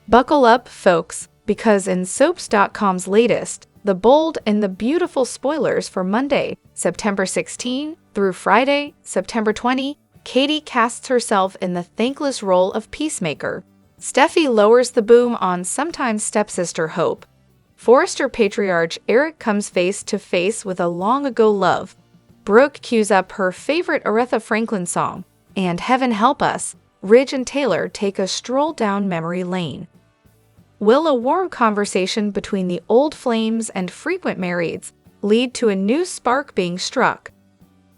Buckle up, folks, because in Soaps.com's latest, The Bold and the Beautiful spoilers for Monday, September 16 through Friday, September 20, Katie casts herself in the thankless role of peacemaker. Steffi lowers the boom on sometime stepsister Hope. Forrester patriarch Eric comes face to face with a long-ago love. Brooke cues up her favorite Aretha Franklin song. And heaven help us, Ridge and Taylor take a stroll down memory lane. Will a warm conversation between the old flames and frequent marrieds lead to a new spark being struck?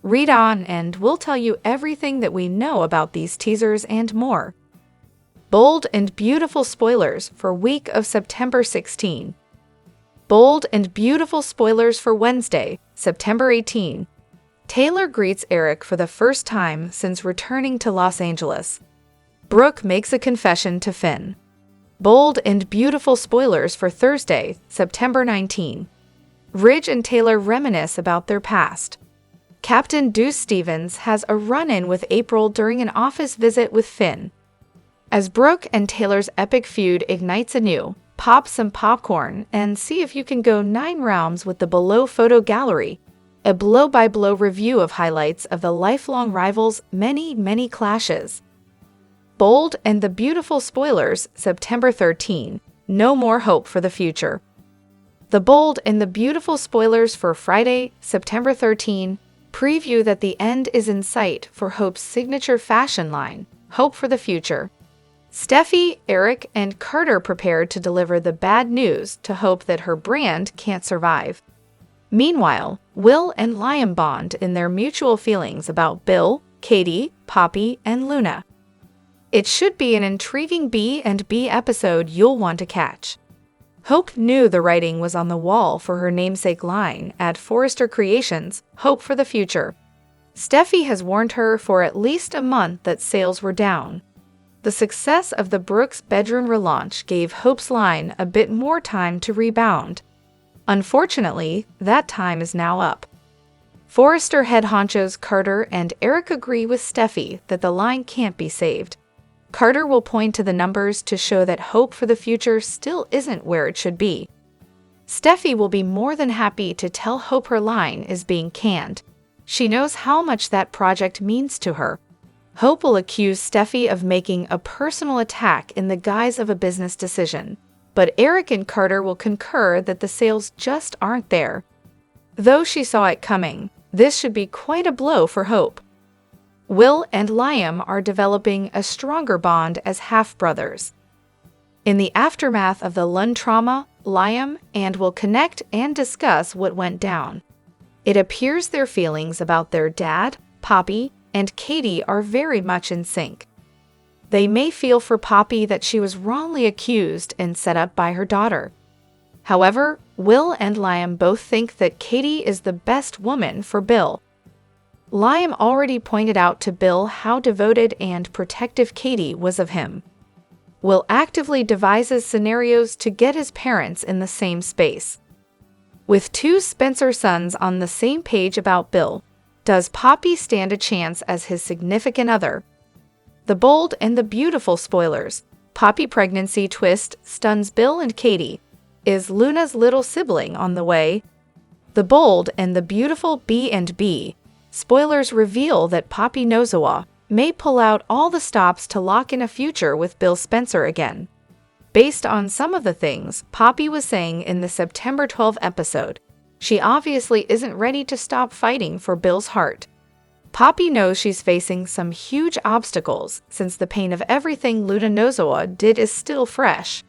Read on and we'll tell you everything that we know about these teasers and more. Bold and beautiful spoilers for week of September 16. Bold and beautiful spoilers for Wednesday, September 18. Taylor greets Eric for the first time since returning to Los Angeles. Brooke makes a confession to Finn. Bold and beautiful spoilers for Thursday, September 19. Ridge and Taylor reminisce about their past. Captain Deuce Stevens has a run-in with April during an office visit with Finn. As Brooke and Taylor's epic feud ignites anew, pop some popcorn and see if you can go 9 rounds with the Below Photo Gallery, a blow-by-blow review of highlights of the lifelong rivals' many clashes. Bold and the beautiful spoilers, September 13. No more hope for the future. The bold and the beautiful spoilers for Friday, September 13, preview that the end is in sight for Hope's signature fashion line, Hope for the Future. Steffi, Eric, and Carter prepare to deliver the bad news to Hope that her brand can't survive. Meanwhile, Will and Liam bond in their mutual feelings about Bill, Katie, Poppy, and Luna. It should be an intriguing B&B episode you'll want to catch. Hope knew the writing was on the wall for her namesake line at Forrester Creations, Hope for the Future. Steffi has warned her for at least a month that sales were down. The success of the Brooks bedroom relaunch gave Hope's line a bit more time to rebound. Unfortunately, that time is now up. Forrester head honchos Carter and Eric agree with Steffi that the line can't be saved. Carter will point to the numbers to show that Hope for the Future still isn't where it should be. Steffi will be more than happy to tell Hope her line is being canned. She knows how much that project means to her. Hope will accuse Steffi of making a personal attack in the guise of a business decision, but Eric and Carter will concur that the sales just aren't there. Though she saw it coming, this should be quite a blow for Hope. Will and Liam are developing a stronger bond as half-brothers. In the aftermath of the Lund trauma, Liam and Will connect and discuss what went down. It appears their feelings about their dad, Poppy, and Katie are very much in sync. They may feel for Poppy that she was wrongly accused and set up by her daughter. However, Will and Liam both think that Katie is the best woman for Bill. Liam already pointed out to Bill how devoted and protective Katie was of him. Will actively devises scenarios to get his parents in the same space. With 2 Spencer sons on the same page about Bill, does Poppy stand a chance as his significant other? The bold and the beautiful spoilers. Poppy pregnancy twist stuns Bill and Katie. Is Luna's little sibling on the way? The bold and the beautiful B&B spoilers reveal that Poppy Nozawa may pull out all the stops to lock in a future with Bill Spencer again. Based on some of the things Poppy was saying in the September 12 episode, she obviously isn't ready to stop fighting for Bill's heart. Poppy knows she's facing some huge obstacles since the pain of everything Luna Nozawa did is still fresh.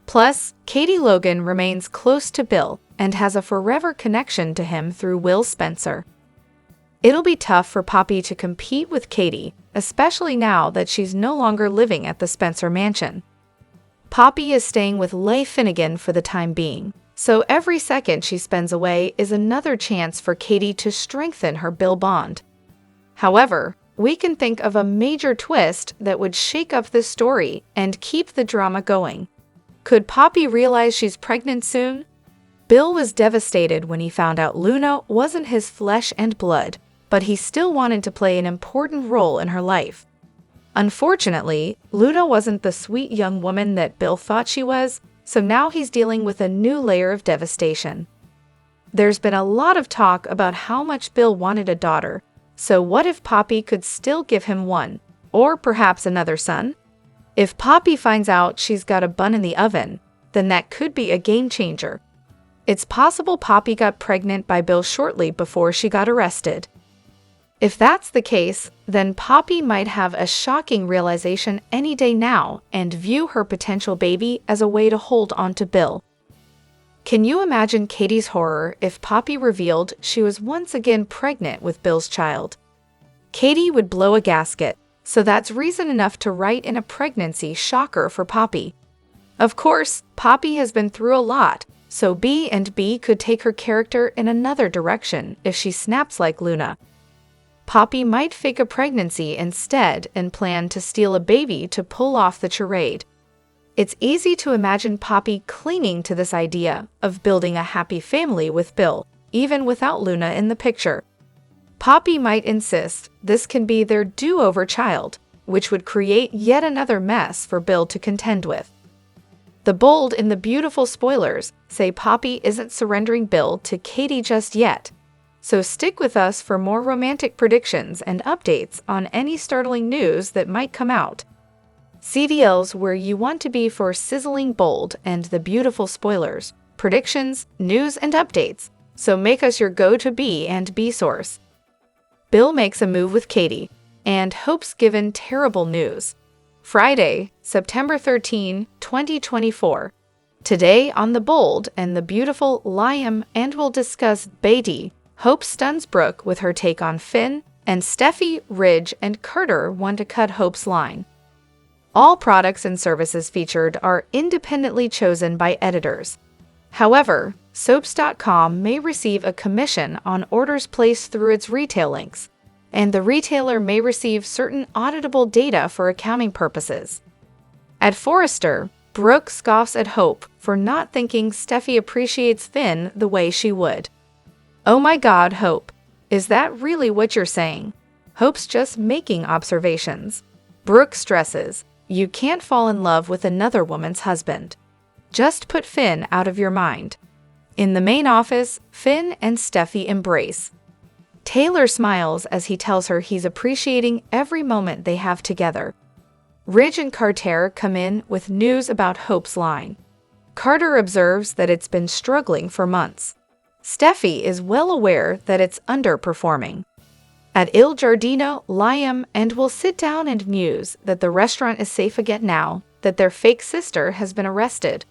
Plus, Katie Logan remains close to Bill and has a forever connection to him through Will Spencer. It'll be tough for Poppy to compete with Katie, especially now that she's no longer living at the Spencer mansion. Poppy is staying with Leigh Finnegan for the time being, so every second she spends away is another chance for Katie to strengthen her Bill bond. However, we can think of a major twist that would shake up this story and keep the drama going. Could Poppy realize she's pregnant soon? Bill was devastated when he found out Luna wasn't his flesh and blood, but he still wanted to play an important role in her life. Unfortunately, Luna wasn't the sweet young woman that Bill thought she was, so now he's dealing with a new layer of devastation. There's been a lot of talk about how much Bill wanted a daughter, so what if Poppy could still give him one, or perhaps another son? If Poppy finds out she's got a bun in the oven, then that could be a game changer. It's possible Poppy got pregnant by Bill shortly before she got arrested. If that's the case, then Poppy might have a shocking realization any day now and view her potential baby as a way to hold on to Bill. Can you imagine Katie's horror if Poppy revealed she was once again pregnant with Bill's child? Katie would blow a gasket, so that's reason enough to write in a pregnancy shocker for Poppy. Of course, Poppy has been through a lot, so B&B could take her character in another direction if she snaps like Luna. Poppy might fake a pregnancy instead and plan to steal a baby to pull off the charade. It's easy to imagine Poppy clinging to this idea of building a happy family with Bill, even without Luna in the picture. Poppy might insist this can be their do-over child, which would create yet another mess for Bill to contend with. The bold and the beautiful spoilers say Poppy isn't surrendering Bill to Katie just yet. So stick with us for more romantic predictions and updates on any startling news that might come out. CDL's where you want to be for sizzling bold and the beautiful spoilers, predictions, news, and updates. So make us your go-to B&B source. Bill makes a move with Katie, and Hope's given terrible news. Friday, September 13, 2024. Today on The Bold and the Beautiful Liam, and we'll discuss Beatty. Hope stuns Brooke with her take on Finn, and Steffi, Ridge, and Carter want to cut Hope's line. All products and services featured are independently chosen by editors. However, Soaps.com may receive a commission on orders placed through its retail links, and the retailer may receive certain auditable data for accounting purposes. At Forrester, Brooke scoffs at Hope for not thinking Steffi appreciates Finn the way she would. Oh my God, Hope. Is that really what you're saying? Hope's just making observations. Brooke stresses, you can't fall in love with another woman's husband. Just put Finn out of your mind. In the main office, Finn and Steffi embrace. Taylor smiles as he tells her he's appreciating every moment they have together. Ridge and Carter come in with news about Hope's line. Carter observes that it's been struggling for months. Steffi is well aware that it's underperforming. At Il Giardino, Liam and will sit down and muse that the restaurant is safe again now that their fake sister has been arrested.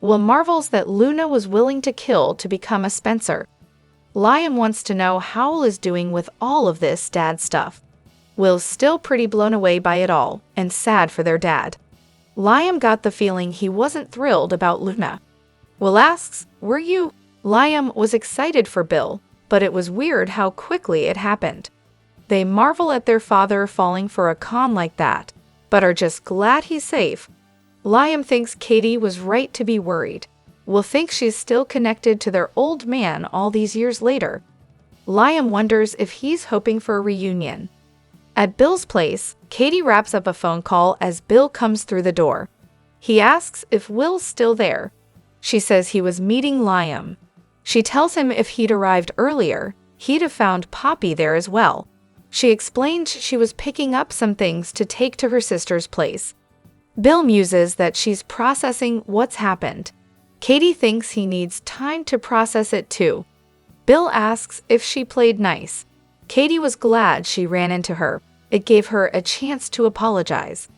Will marvels that Luna was willing to kill to become a Spencer. Liam wants to know how Will is doing with all of this dad stuff. Will's still pretty blown away by it all and sad for their dad. Liam got the feeling he wasn't thrilled about Luna. Will asks, were you? Liam was excited for Bill, but it was weird how quickly it happened. They marvel at their father falling for a con like that, but are just glad he's safe. Liam thinks Katie was right to be worried. Will think she's still connected to their old man all these years later. Liam wonders if he's hoping for a reunion. At Bill's place, Katie wraps up a phone call as Bill comes through the door. He asks if Will's still there. She says he was meeting Liam. She tells him if he'd arrived earlier, he'd have found Poppy there as well. She explains she was picking up some things to take to her sister's place. Bill muses that she's processing what's happened. Katie thinks he needs time to process it too. Bill asks if she played nice. Katie was glad she ran into her. It gave her a chance to apologize.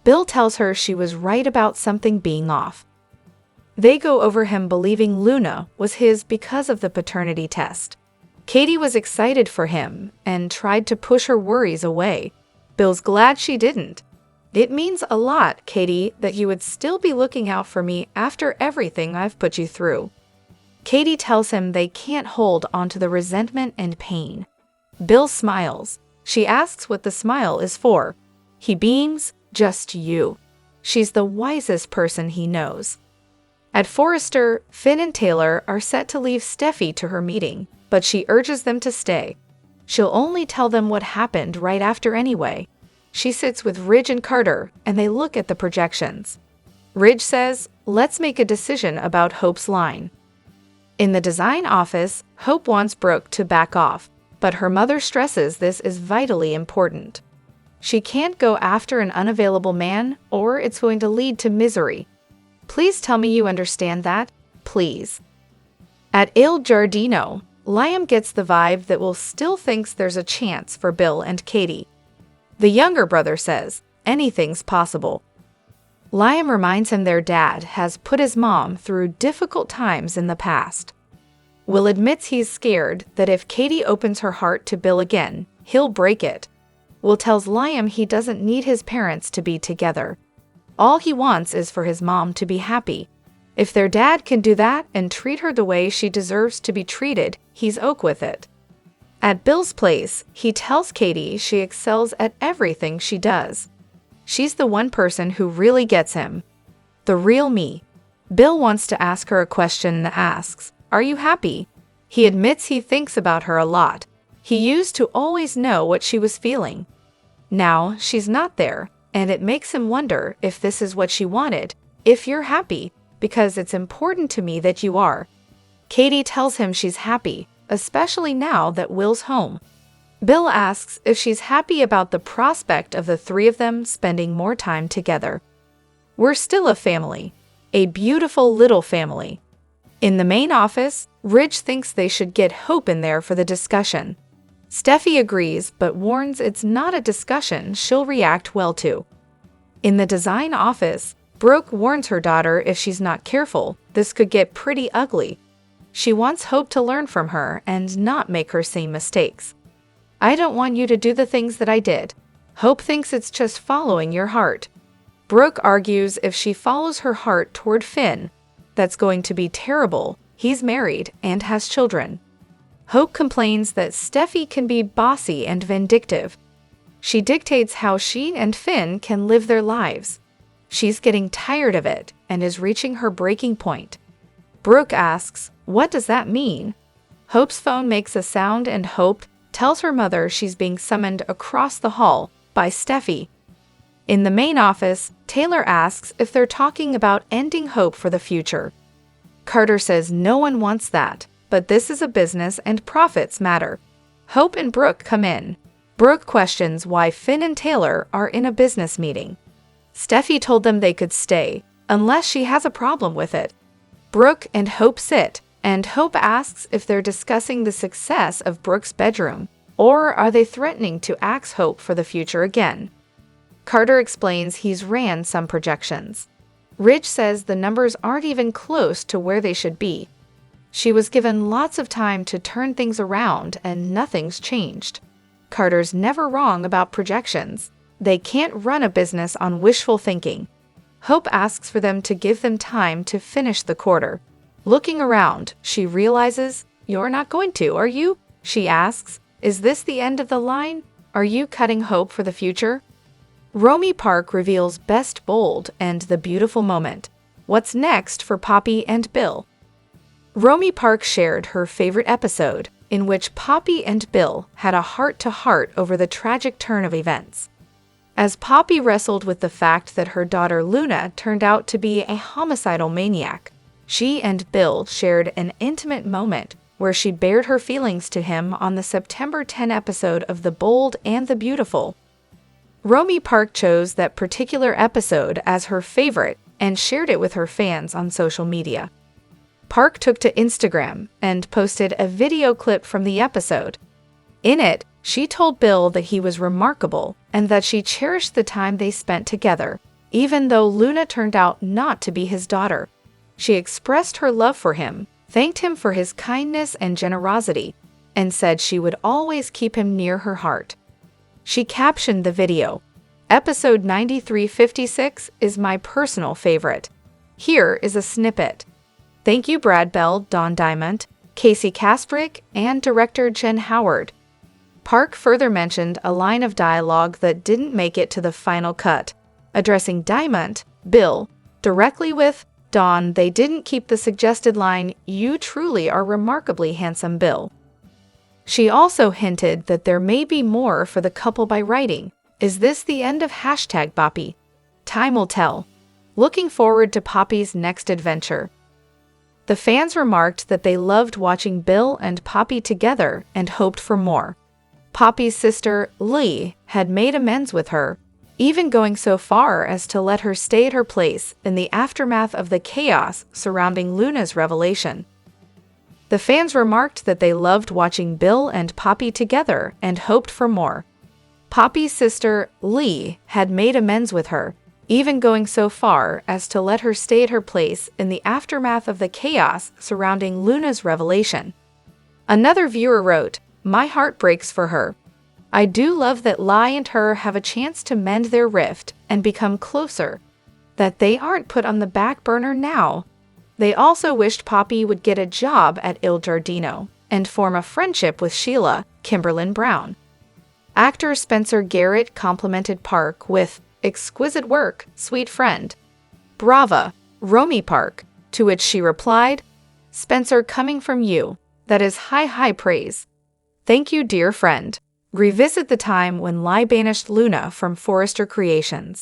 Bill tells her she was right about something being off. They go over him believing Luna was his because of the paternity test. Katie was excited for him and tried to push her worries away. Bill's glad she didn't. It means a lot, Katie, that you would still be looking out for me after everything I've put you through. Katie tells him they can't hold onto the resentment and pain. Bill smiles. She asks what the smile is for. He beams, just you. She's the wisest person he knows. At Forrester, Finn and Taylor are set to leave Steffi to her meeting, but she urges them to stay. She'll only tell them what happened right after anyway. She sits with Ridge and Carter, and they look at the projections. Ridge says, "Let's make a decision about Hope's line." In the design office, Hope wants Brooke to back off, but her mother stresses this is vitally important. She can't go after an unavailable man, or it's going to lead to misery. "Please tell me you understand that, please." At Il Giardino, Liam gets the vibe that Will still thinks there's a chance for Bill and Katie. The younger brother says, anything's possible. Liam reminds him their dad has put his mom through difficult times in the past. Will admits he's scared that if Katie opens her heart to Bill again, he'll break it. Will tells Liam he doesn't need his parents to be together. All he wants is for his mom to be happy. If their dad can do that and treat her the way she deserves to be treated, he's ok with it. At Bill's place, he tells Katie she excels at everything she does. She's the one person who really gets him. The real me. Bill wants to ask her a question and asks, "Are you happy?" He admits he thinks about her a lot. He used to always know what she was feeling. Now, she's not there, and it makes him wonder if this is what she wanted. "If you're happy, because it's important to me that you are." Katie tells him she's happy, especially now that Will's home. Bill asks if she's happy about the prospect of the three of them spending more time together. "We're still a family. A beautiful little family." In the main office, Ridge thinks they should get Hope in there for the discussion. Steffi agrees but warns it's not a discussion she'll react well to. In the design office, Brooke warns her daughter if she's not careful, this could get pretty ugly. She wants Hope to learn from her and not make her same mistakes. "I don't want you to do the things that I did." Hope thinks it's just following your heart. Brooke argues if she follows her heart toward Finn, that's going to be terrible. He's married and has children. Hope complains that Steffi can be bossy and vindictive. She dictates how she and Finn can live their lives. She's getting tired of it and is reaching her breaking point. Brooke asks, "What does that mean?" Hope's phone makes a sound and Hope tells her mother she's being summoned across the hall by Steffi. In the main office, Taylor asks if they're talking about ending Hope for the future. Carter says no one wants that, but this is a business and profits matter. Hope and Brooke come in. Brooke questions why Finn and Taylor are in a business meeting. Steffi told them they could stay, unless she has a problem with it. Brooke and Hope sit, and Hope asks if they're discussing the success of Brooke's bedroom, or are they threatening to axe Hope for the future again. Carter explains he's ran some projections. Ridge says the numbers aren't even close to where they should be. She was given lots of time to turn things around and nothing's changed. Carter's never wrong about projections. They can't run a business on wishful thinking. Hope asks for them to give them time to finish the quarter. Looking around, she realizes, "You're not going to, are you?" She asks, "Is this the end of the line? Are you cutting Hope for the future?" Romy Park reveals Best Bold and the beautiful moment. What's next for Poppy and Bill? Romy Park shared her favorite episode, in which Poppy and Bill had a heart-to-heart over the tragic turn of events. As Poppy wrestled with the fact that her daughter Luna turned out to be a homicidal maniac, she and Bill shared an intimate moment where she bared her feelings to him on the September 10 episode of The Bold and the Beautiful. Romy Park chose that particular episode as her favorite and shared it with her fans on social media. Park took to Instagram and posted a video clip from the episode. In it, she told Bill that he was remarkable and that she cherished the time they spent together, even though Luna turned out not to be his daughter. She expressed her love for him, thanked him for his kindness and generosity, and said she would always keep him near her heart. She captioned the video, "Episode 9356 is my personal favorite. Here is a snippet. Thank you Brad Bell, Don Diamond, Casey Kasprick, and director Jen Howard." Park further mentioned a line of dialogue that didn't make it to the final cut, addressing Diamond, Bill, directly with Don. They didn't keep the suggested line, "You truly are remarkably handsome, Bill." She also hinted that there may be more for the couple by writing, Is this the end of hashtag Poppy? Time will tell. Looking forward to Poppy's next adventure. The fans remarked that they loved watching Bill and Poppy together and hoped for more. Poppy's sister, Lee, had made amends with her, even going so far as to let her stay at her place in the aftermath of the chaos surrounding Luna's revelation. The fans remarked that they loved watching Bill and Poppy together and hoped for more. Poppy's sister, Lee, had made amends with her, even going so far as to let her stay at her place in the aftermath of the chaos surrounding Luna's revelation. Another viewer wrote, "My heart breaks for her. I do love that Lai and her have a chance to mend their rift and become closer, that they aren't put on the back burner now." They also wished Poppy would get a job at Il Giardino and form a friendship with Sheila, Kimberlyn Brown. Actor Spencer Garrett complimented Park with, "Exquisite work, sweet friend. Brava, Romy Park," to which she replied, "Spencer, coming from you, that is high praise. Thank you, dear friend." Revisit the time when Lai banished Luna from Forrester Creations.